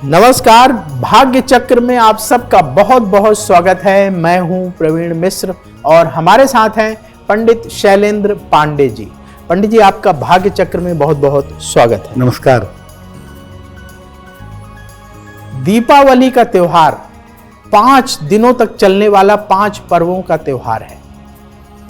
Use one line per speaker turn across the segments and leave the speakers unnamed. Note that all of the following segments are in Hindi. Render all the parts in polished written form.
नमस्कार, भाग्य चक्र में आप सबका बहुत बहुत स्वागत है। मैं हूं प्रवीण मिश्र और हमारे साथ हैं पंडित शैलेंद्र पांडे जी। पंडित जी, आपका भाग्य चक्र में बहुत बहुत स्वागत है।
नमस्कार।
दीपावली का त्योहार 5 दिनों तक चलने वाला 5 पर्वों का त्योहार है।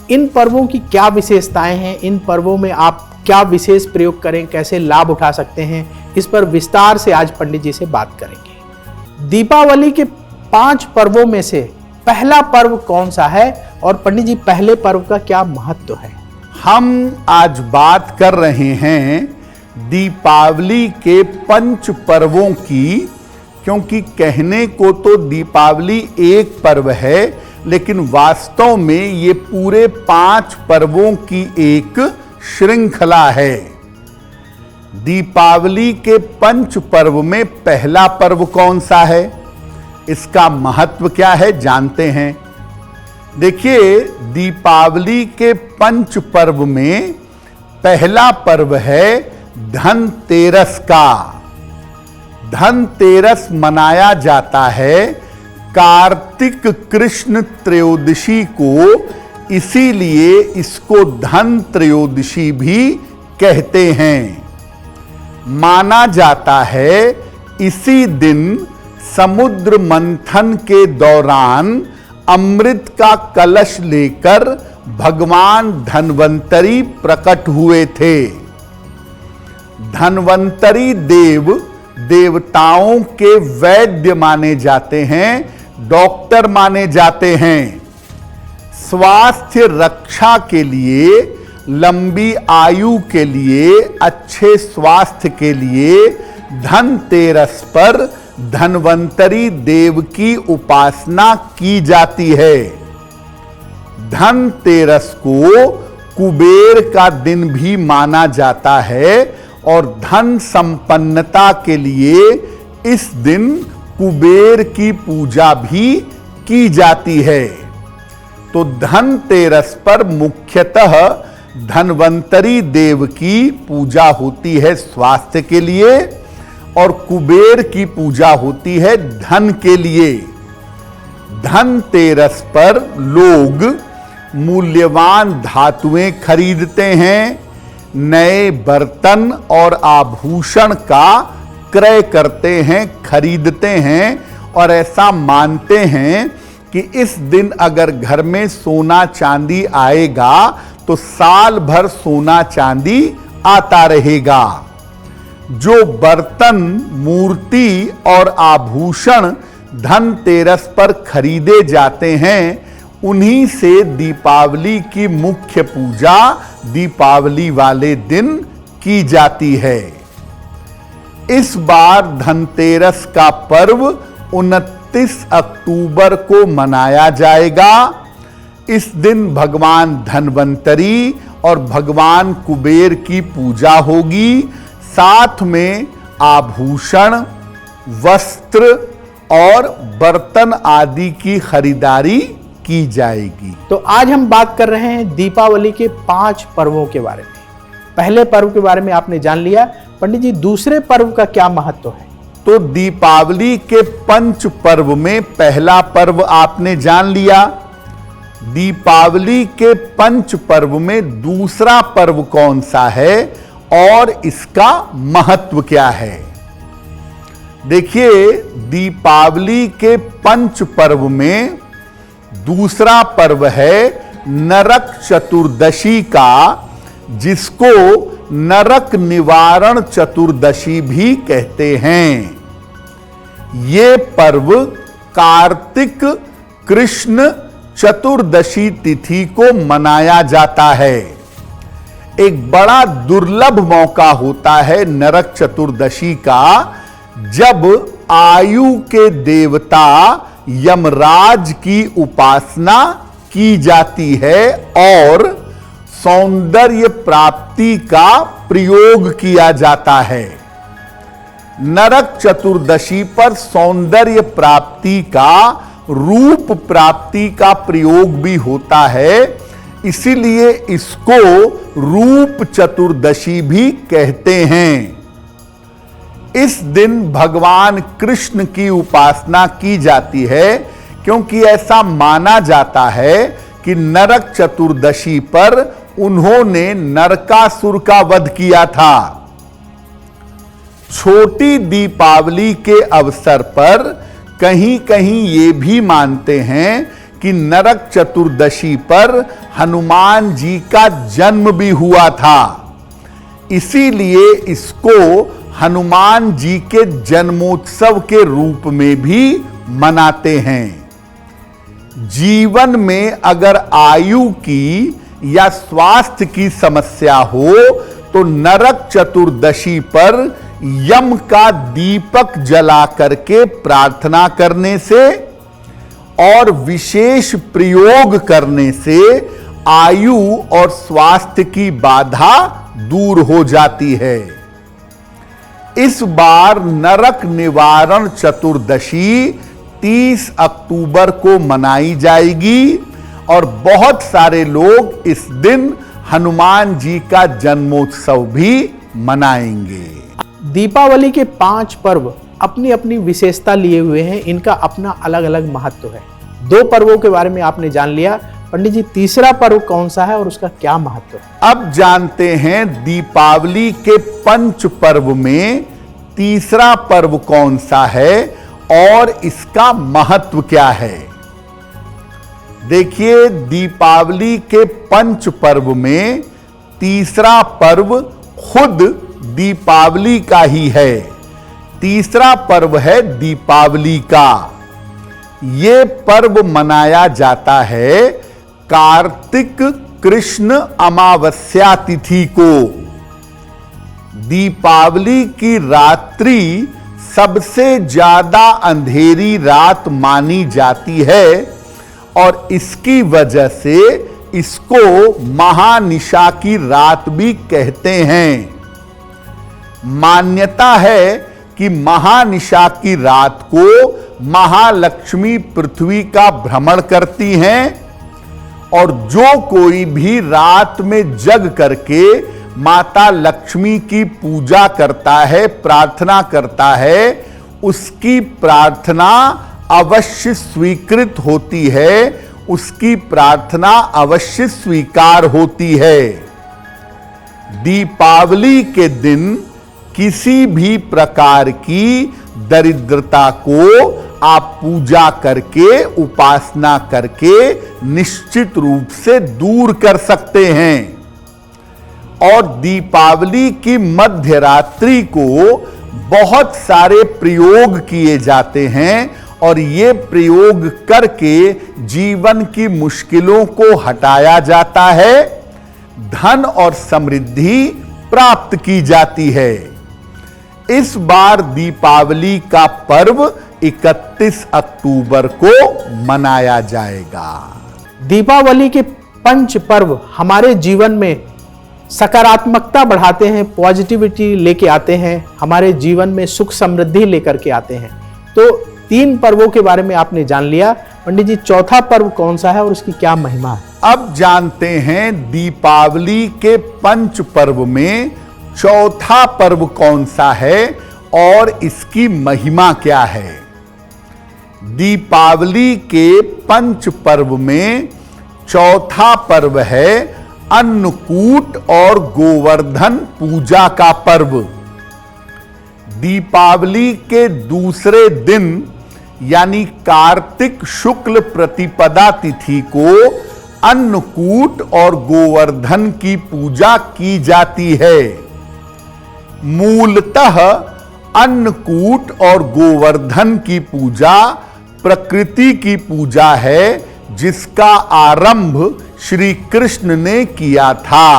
इन पर्वों की क्या विशेषताएं हैं? इन पर्वों में आप क्या विशेष प्रयोग करें, कैसे लाभ उठा सकते हैं, इस पर विस्तार से आज पंडित जी से बात करेंगे। दीपावली के 5 पर्वों में से पहला पर्व कौन सा है और पंडित जी पहले पर्व का क्या महत्व है?
हम आज बात कर रहे हैं दीपावली के 5 पर्वों की, क्योंकि कहने को तो दीपावली एक पर्व है, लेकिन वास्तव में ये पूरे 5 पर्वों की एक श्रृंखला है। दीपावली के 5 पर्व में पहला पर्व कौन सा है, इसका महत्व क्या है, जानते हैं। देखिए, दीपावली के 5 पर्व में पहला पर्व है धनतेरस का। धनतेरस मनाया जाता है कार्तिक कृष्ण त्रयोदशी को, इसीलिए इसको धन त्रयोदशी भी कहते हैं। माना जाता है इसी दिन समुद्र मंथन के दौरान अमृत का कलश लेकर भगवान धन्वंतरी प्रकट हुए थे। धन्वंतरी देव देवताओं के वैद्य माने जाते हैं, डॉक्टर माने जाते हैं। स्वास्थ्य रक्षा के लिए, लंबी आयु के लिए, अच्छे स्वास्थ्य के लिए धनतेरस पर धन्वंतरी देव की उपासना की जाती है। धनतेरस को कुबेर का दिन भी माना जाता है और धन संपन्नता के लिए इस दिन कुबेर की पूजा भी की जाती है। तो धनतेरस पर मुख्यतः धन्वंतरी देव की पूजा होती है स्वास्थ्य के लिए, और कुबेर की पूजा होती है धन के लिए। धनतेरस पर लोग मूल्यवान धातुएं खरीदते हैं, नए बर्तन और आभूषण का क्रय करते हैं, खरीदते हैं, और ऐसा मानते हैं कि इस दिन अगर घर में सोना चांदी आएगा तो साल भर सोना चांदी आता रहेगा। जो बर्तन, मूर्ति और आभूषण धनतेरस पर खरीदे जाते हैं, उन्हीं से दीपावली की मुख्य पूजा दीपावली वाले दिन की जाती है। इस बार धनतेरस का पर्व 29 अक्टूबर को मनाया जाएगा। इस दिन भगवान धन्वंतरी और भगवान कुबेर की पूजा होगी। साथ में आभूषण, वस्त्र और बर्तन आदि की खरीदारी की जाएगी।
तो आज हम बात कर रहे हैं दीपावली के 5 पर्वों के बारे में। पहले पर्व के बारे में आपने जान लिया। पंडित जी, दूसरे पर्व का क्या महत्व है?
तो दीपावली के 5 पर्व में पहला पर्व आपने जान लिया। दीपावली के 5 पर्व में दूसरा पर्व कौन सा है और इसका महत्व क्या है? देखिए, दीपावली के 5 पर्व में दूसरा पर्व है नरक चतुर्दशी का, जिसको नरक निवारण चतुर्दशी भी कहते हैं। ये पर्व कार्तिक कृष्ण चतुर्दशी तिथि को मनाया जाता है। एक बड़ा दुर्लभ मौका होता है नरक चतुर्दशी का, जब आयु के देवता यमराज की उपासना की जाती है और सौंदर्य प्राप्ति का प्रयोग किया जाता है। नरक चतुर्दशी पर सौंदर्य प्राप्ति का, रूप प्राप्ति का प्रयोग भी होता है, इसीलिए इसको रूप चतुर्दशी भी कहते हैं। इस दिन भगवान कृष्ण की उपासना की जाती है, क्योंकि ऐसा माना जाता है कि नरक चतुर्दशी पर उन्होंने नरकासुर का वध किया था। छोटी दीपावली के अवसर पर कहीं कहीं ये भी मानते हैं कि नरक चतुर्दशी पर हनुमान जी का जन्म भी हुआ था, इसीलिए इसको हनुमान जी के जन्मोत्सव के रूप में भी मनाते हैं। जीवन में अगर आयु की या स्वास्थ्य की समस्या हो तो नरक चतुर्दशी पर यम का दीपक जला करके प्रार्थना करने से और विशेष प्रयोग करने से आयु और स्वास्थ्य की बाधा दूर हो जाती है। इस बार नरक निवारण चतुर्दशी 30 अक्टूबर को मनाई जाएगी और बहुत सारे लोग इस दिन हनुमान जी का जन्मोत्सव भी मनाएंगे।
दीपावली के 5 पर्व अपनी अपनी विशेषता लिए हुए हैं, इनका अपना अलग अलग महत्व है। 2 पर्वों के बारे में आपने जान लिया, पंडित जी तीसरा पर्व कौन सा है और उसका क्या महत्व है?
अब जानते हैं दीपावली के 5 पर्व में तीसरा पर्व कौन सा है और इसका महत्व क्या है। देखिए, दीपावली के 5 पर्व में तीसरा पर्व खुद दीपावली का ही है। तीसरा पर्व है दीपावली का। ये पर्व मनाया जाता है कार्तिक कृष्ण अमावस्या तिथि को। दीपावली की रात्रि सबसे ज्यादा अंधेरी रात मानी जाती है और इसकी वजह से इसको महानिशा की रात भी कहते हैं। मान्यता है कि महानिशा की रात को महालक्ष्मी पृथ्वी का भ्रमण करती हैं और जो कोई भी रात में जग करके माता लक्ष्मी की पूजा करता है, प्रार्थना करता है, उसकी प्रार्थना अवश्य स्वीकृत होती है, उसकी प्रार्थना अवश्य स्वीकार होती है। दीपावली के दिन किसी भी प्रकार की दरिद्रता को आप पूजा करके, उपासना करके निश्चित रूप से दूर कर सकते हैं। और दीपावली की मध्य रात्रि को बहुत सारे प्रयोग किए जाते हैं और ये प्रयोग करके जीवन की मुश्किलों को हटाया जाता है, धन और समृद्धि प्राप्त की जाती है। इस बार दीपावली का पर्व 31 अक्टूबर को मनाया जाएगा।
दीपावली के 5 पर्व हमारे जीवन में सकारात्मकता बढ़ाते हैं, पॉजिटिविटी लेके आते हैं, हमारे जीवन में सुख समृद्धि लेकर के आते हैं। तो 3 पर्वों के बारे में आपने जान लिया, पंडित जी चौथा पर्व कौन सा है और उसकी क्या महिमा है?
अब जानते हैं दीपावली के 5 पर्व में चौथा पर्व कौन सा है और इसकी महिमा क्या है। दीपावली के 5 पर्व में चौथा पर्व है अन्नकूट और गोवर्धन पूजा का पर्व। दीपावली के दूसरे दिन यानी कार्तिक शुक्ल प्रतिपदा तिथि को अन्नकूट और गोवर्धन की पूजा की जाती है। मूलतः अन्नकूट और गोवर्धन की पूजा प्रकृति की पूजा है, जिसका आरंभ श्री कृष्ण ने किया था।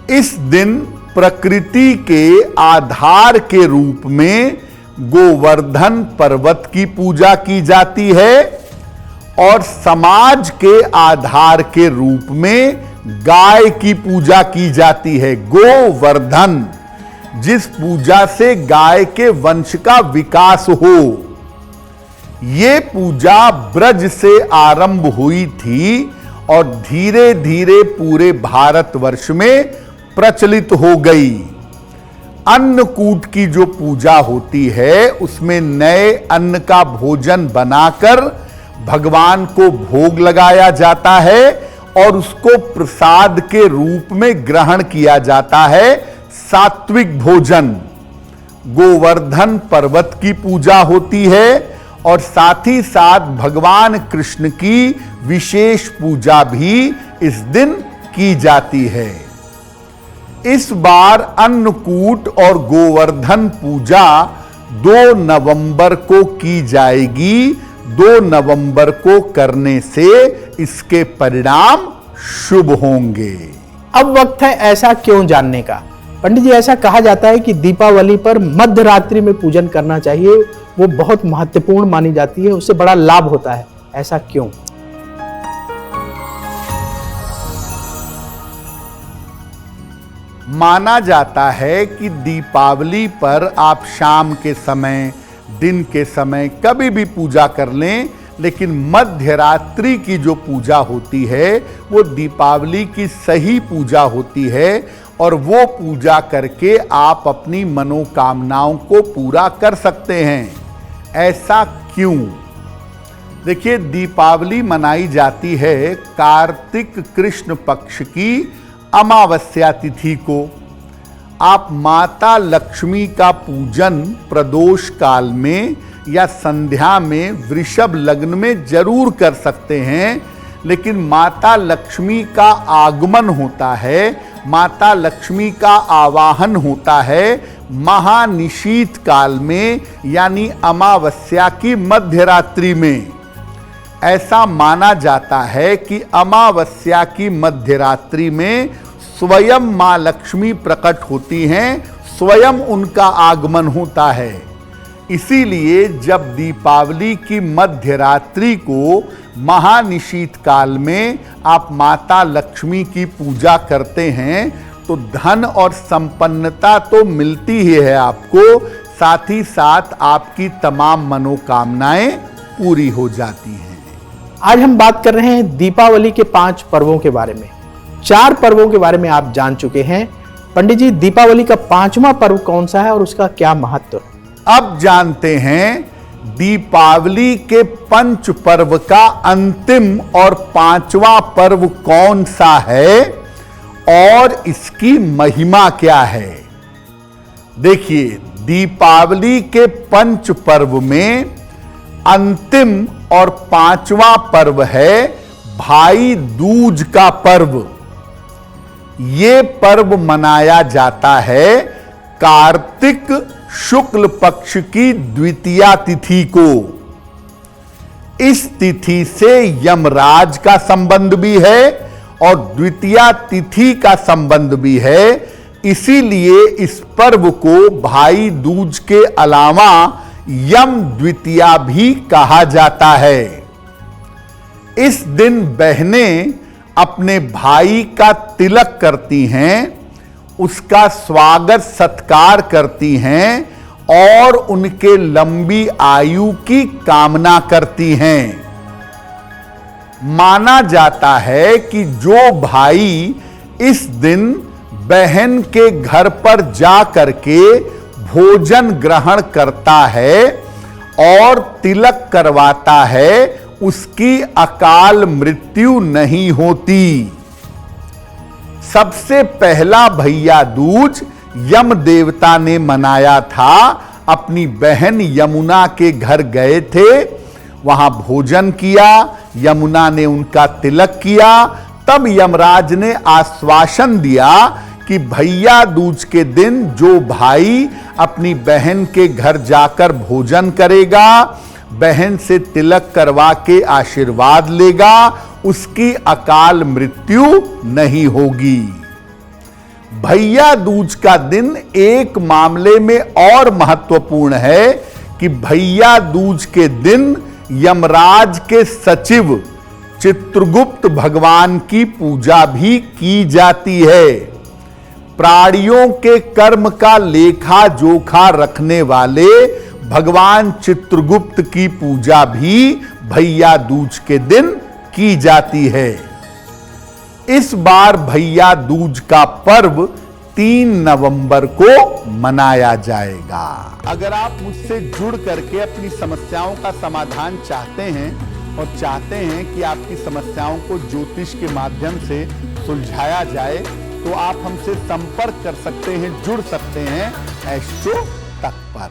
इस दिन प्रकृति के आधार के रूप में गोवर्धन पर्वत की पूजा की जाती है और समाज के आधार के रूप में गाय की पूजा की जाती है, गोवर्धन, जिस पूजा से गाय के वंश का विकास हो। ये पूजा ब्रज से आरंभ हुई थी और धीरे धीरे पूरे भारतवर्ष में प्रचलित हो गई। अन्नकूट की जो पूजा होती है उसमें नए अन्न का भोजन बनाकर भगवान को भोग लगाया जाता है और उसको प्रसाद के रूप में ग्रहण किया जाता है। सात्विक भोजन, गोवर्धन पर्वत की पूजा होती है और साथ ही साथ भगवान कृष्ण की विशेष पूजा भी इस दिन की जाती है। इस बार अन्नकूट और गोवर्धन पूजा 2 नवंबर को की जाएगी। 2 नवंबर को करने से इसके परिणाम शुभ होंगे।
अब वक्त है ऐसा क्यों जानने का। पंडित जी, ऐसा कहा जाता है कि दीपावली पर मध्य रात्रि में पूजन करना चाहिए, वो बहुत महत्वपूर्ण मानी जाती है, उससे बड़ा लाभ होता है, ऐसा क्यों?
माना जाता है कि दीपावली पर आप शाम के समय, दिन के समय कभी भी पूजा कर लें, लेकिन मध्य रात्रि की जो पूजा होती है वो दीपावली की सही पूजा होती है और वो पूजा करके आप अपनी मनोकामनाओं को पूरा कर सकते हैं। ऐसा क्यों? देखिए, दीपावली मनाई जाती है कार्तिक कृष्ण पक्ष की अमावस्या तिथि को। आप माता लक्ष्मी का पूजन प्रदोष काल में या संध्या में वृषभ लग्न में जरूर कर सकते हैं, लेकिन माता लक्ष्मी का आगमन होता है, माता लक्ष्मी का आवाहन होता है महानिशीत काल में, यानी अमावस्या की मध्य रात्रि में। ऐसा माना जाता है कि अमावस्या की मध्य रात्रि में स्वयं मां लक्ष्मी प्रकट होती हैं, स्वयं उनका आगमन होता है। इसीलिए जब दीपावली की मध्य रात्रि को महानिशीत काल में आप माता लक्ष्मी की पूजा करते हैं तो धन और संपन्नता तो मिलती ही है आपको, साथ ही साथ आपकी तमाम मनोकामनाएं पूरी हो जाती हैं।
आज हम बात कर रहे हैं दीपावली के 5 पर्वों के बारे में। 4 पर्वों के बारे में आप जान चुके हैं। पंडित जी, दीपावली का 5वां पर्व कौन सा है और उसका क्या महत्व है?
अब जानते हैं दीपावली के 5 पर्व का अंतिम और 5वां पर्व कौन सा है और इसकी महिमा क्या है। देखिए, दीपावली के 5 पर्व में अंतिम और 5वां पर्व है भाई दूज का पर्व। ये पर्व मनाया जाता है कार्तिक शुक्ल पक्ष की द्वितीया तिथि को। इस तिथि से यमराज का संबंध भी है और द्वितीया तिथि का संबंध भी है। इसीलिए इस पर्व को भाई दूज के अलावा यम द्वितीया भी कहा जाता है। इस दिन बहनें अपने भाई का तिलक करती हैं, उसका स्वागत सत्कार करती हैं और उनके लंबी आयु की कामना करती हैं। माना जाता है कि जो भाई इस दिन बहन के घर पर जा करके भोजन ग्रहण करता है और तिलक करवाता है, उसकी अकाल मृत्यु नहीं होती। सबसे पहला भैया दूज यम देवता ने मनाया था। अपनी बहन यमुना के घर गए थे, वहां भोजन किया, यमुना ने उनका तिलक किया। तब यमराज ने आश्वासन दिया कि भैया दूज के दिन जो भाई अपनी बहन के घर जाकर भोजन करेगा, बहन से तिलक करवा के आशीर्वाद लेगा, उसकी अकाल मृत्यु नहीं होगी। भैया दूज का दिन एक मामले में और महत्वपूर्ण है कि भैया दूज के दिन यमराज के सचिव चित्रगुप्त भगवान की पूजा भी की जाती है। प्राणियों के कर्म का लेखा जोखा रखने वाले भगवान चित्रगुप्त की पूजा भी भैया दूज के दिन की जाती है। इस बार भैया दूज का पर्व 3 नवंबर को मनाया जाएगा। अगर आप मुझसे जुड़ करके अपनी समस्याओं का समाधान चाहते हैं और चाहते हैं कि आपकी समस्याओं को ज्योतिष के माध्यम से सुलझाया जाए, तो आप हमसे संपर्क कर सकते हैं, जुड़ सकते हैं एस्ट्रो तक पर।